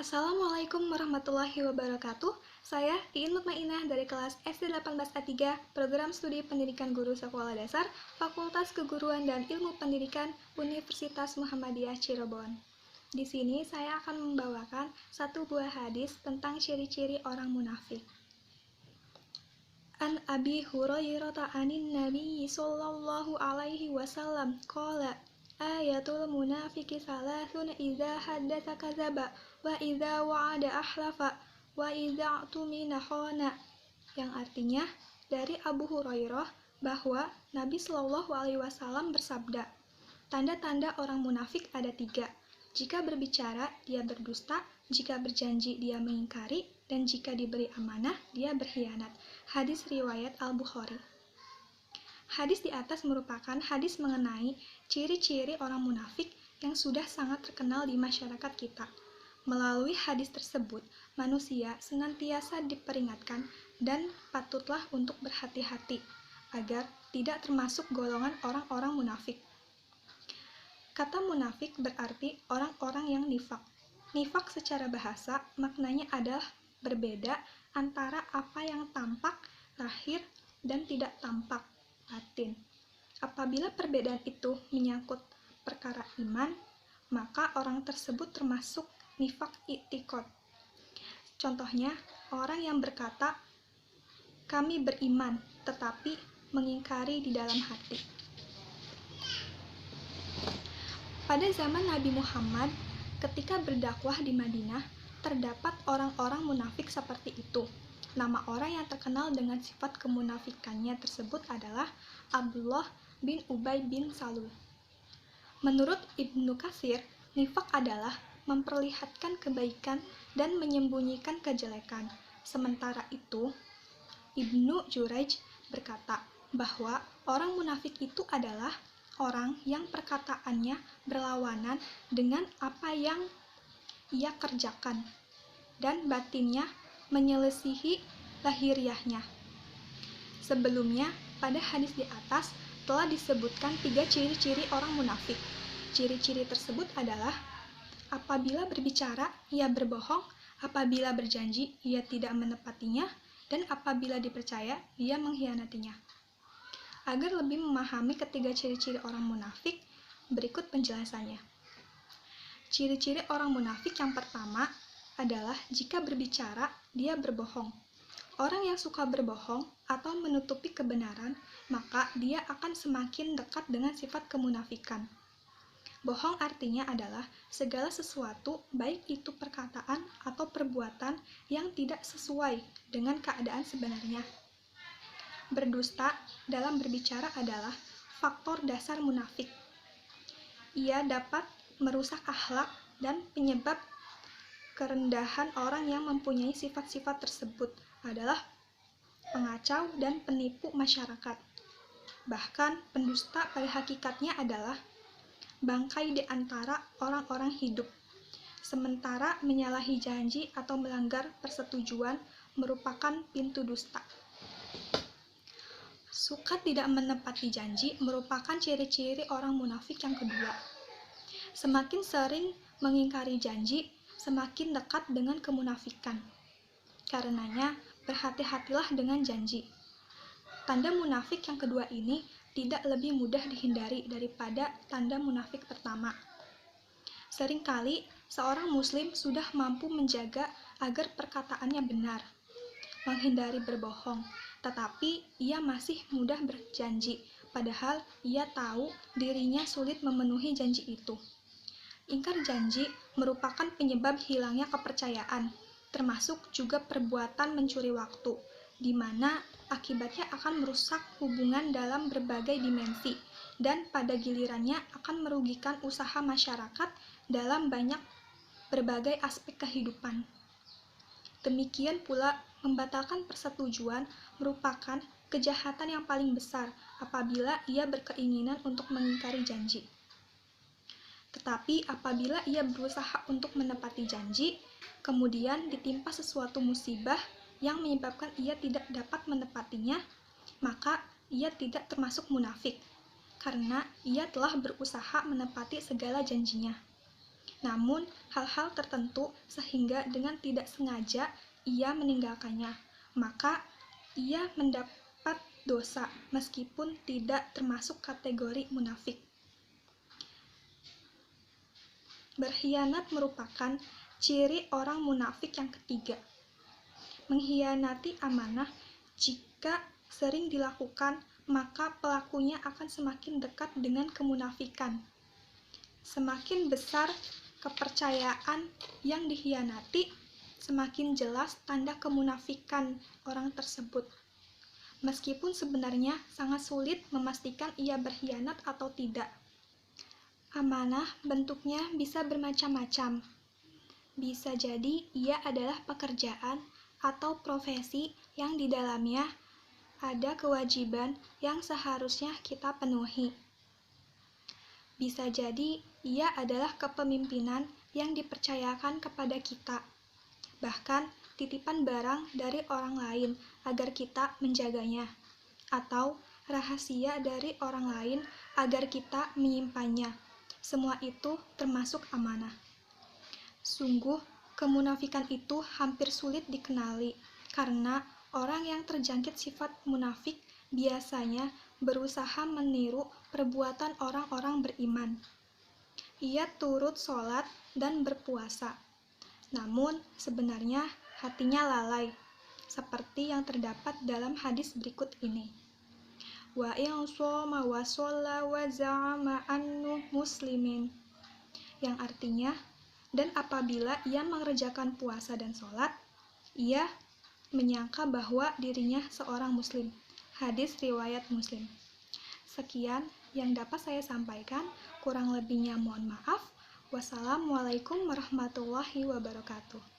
Assalamualaikum warahmatullahi wabarakatuh. Saya Iin Mutmainah dari kelas SD 18A3, Program Studi Pendidikan Guru Sekolah Dasar, Fakultas Keguruan dan Ilmu Pendidikan, Universitas Muhammadiyah Cirebon. Di sini saya akan membawakan satu buah hadis tentang ciri-ciri orang munafik. An Abi Hurairah anin Nabi sallallahu alaihi wasallam qala ayatul munafiki salasun idza haddatsa kadzaba wa idza wa'ada ahlafa wa idza tumina khana, yang artinya dari Abu Hurairah bahwa Nabi Shallallahu alaihi wasallam bersabda, tanda-tanda orang munafik ada 3. Jika berbicara dia berdusta, jika berjanji dia mengingkari, dan jika diberi amanah dia berkhianat. Hadis riwayat Al-Bukhari. Hadis di atas merupakan hadis mengenai ciri-ciri orang munafik yang sudah sangat terkenal di masyarakat kita. Melalui hadis tersebut, manusia senantiasa diperingatkan dan patutlah untuk berhati-hati agar tidak termasuk golongan orang-orang munafik. Kata munafik berarti orang-orang yang nifak. Nifak secara bahasa maknanya adalah berbeda antara apa yang tampak, lahir, dan tidak tampak, batin. Apabila perbedaan itu menyangkut perkara iman, maka orang tersebut termasuk nifak i'tiqad. Contohnya, orang yang berkata, kami beriman, tetapi mengingkari di dalam hati. Pada zaman Nabi Muhammad, ketika berdakwah di Madinah, terdapat orang-orang munafik seperti itu. Nama orang yang terkenal dengan sifat kemunafikannya tersebut adalah Abdullah bin Ubay bin Salul. Menurut Ibnu Katsir, nifak adalah memperlihatkan kebaikan dan menyembunyikan kejelekan. Sementara itu, Ibnu Jurayj berkata bahwa orang munafik itu adalah orang yang perkataannya berlawanan dengan apa yang ia kerjakan dan batinnya menyelisihi lahiriahnya. Sebelumnya, pada hadis di atas telah disebutkan 3 ciri-ciri orang munafik. Ciri-ciri tersebut adalah apabila berbicara, ia berbohong, apabila berjanji, ia tidak menepatinya, dan apabila dipercaya, ia mengkhianatinya. Agar lebih memahami ketiga ciri-ciri orang munafik, berikut penjelasannya. Ciri-ciri orang munafik yang pertama adalah jika berbicara, dia berbohong. Orang yang suka berbohong atau menutupi kebenaran, maka dia akan semakin dekat dengan sifat kemunafikan. Bohong artinya adalah segala sesuatu, baik itu perkataan atau perbuatan yang tidak sesuai dengan keadaan sebenarnya. Berdusta dalam berbicara adalah faktor dasar munafik. Ia dapat merusak akhlak dan penyebab kerendahan orang yang mempunyai sifat-sifat tersebut adalah pengacau dan penipu masyarakat. Bahkan pendusta pada hakikatnya adalah bangkai di antara orang-orang hidup. Sementara menyalahi janji atau melanggar persetujuan merupakan pintu dusta. Suka tidak menepati janji merupakan ciri-ciri orang munafik yang kedua. Semakin sering mengingkari janji, semakin dekat dengan kemunafikan. Karenanya, berhati-hatilah dengan janji. Tanda munafik yang kedua ini tidak lebih mudah dihindari daripada tanda munafik pertama. Seringkali, seorang muslim sudah mampu menjaga agar perkataannya benar, menghindari berbohong, tetapi ia masih mudah berjanji, padahal ia tahu dirinya sulit memenuhi janji itu. Ingkar janji merupakan penyebab hilangnya kepercayaan, termasuk juga perbuatan mencuri waktu, di mana akibatnya akan merusak hubungan dalam berbagai dimensi, dan pada gilirannya akan merugikan usaha masyarakat dalam berbagai aspek kehidupan. Demikian pula, membatalkan persetujuan merupakan kejahatan yang paling besar apabila ia berkeinginan untuk mengingkari janji. Tetapi apabila ia berusaha untuk menepati janji, kemudian ditimpa sesuatu musibah yang menyebabkan ia tidak dapat menepatinya, maka ia tidak termasuk munafik, karena ia telah berusaha menepati segala janjinya. namun hal-hal tertentu sehingga dengan tidak sengaja ia meninggalkannya, maka ia mendapat dosa meskipun tidak termasuk kategori munafik. Berkhianat merupakan ciri orang munafik yang ketiga. Mengkhianati amanah jika sering dilakukan, maka pelakunya akan semakin dekat dengan kemunafikan. Semakin besar kepercayaan yang dikhianati, semakin jelas tanda kemunafikan orang tersebut. Meskipun sebenarnya sangat sulit memastikan ia berkhianat atau tidak. Amanah bentuknya bisa bermacam-macam. Bisa jadi ia adalah pekerjaan atau profesi yang di dalamnya ada kewajiban yang seharusnya kita penuhi. Bisa jadi ia adalah kepemimpinan yang dipercayakan kepada kita, bahkan titipan barang dari orang lain agar kita menjaganya, atau rahasia dari orang lain agar kita menyimpannya. Semua itu termasuk amanah. Sungguh, kemunafikan itu hampir sulit dikenali, karena orang yang terjangkit sifat munafik biasanya berusaha meniru perbuatan orang-orang beriman. Ia turut sholat dan berpuasa, namun sebenarnya hatinya lalai, seperti yang terdapat dalam hadis berikut ini. Wa in shoma wa sholla wa za'ama annu muslimin, yang artinya, dan apabila ia mengerjakan puasa dan sholat, ia menyangka bahwa dirinya seorang muslim. Hadis riwayat Muslim. Sekian yang dapat saya sampaikan, kurang lebihnya mohon maaf. Wassalamualaikum warahmatullahi wabarakatuh.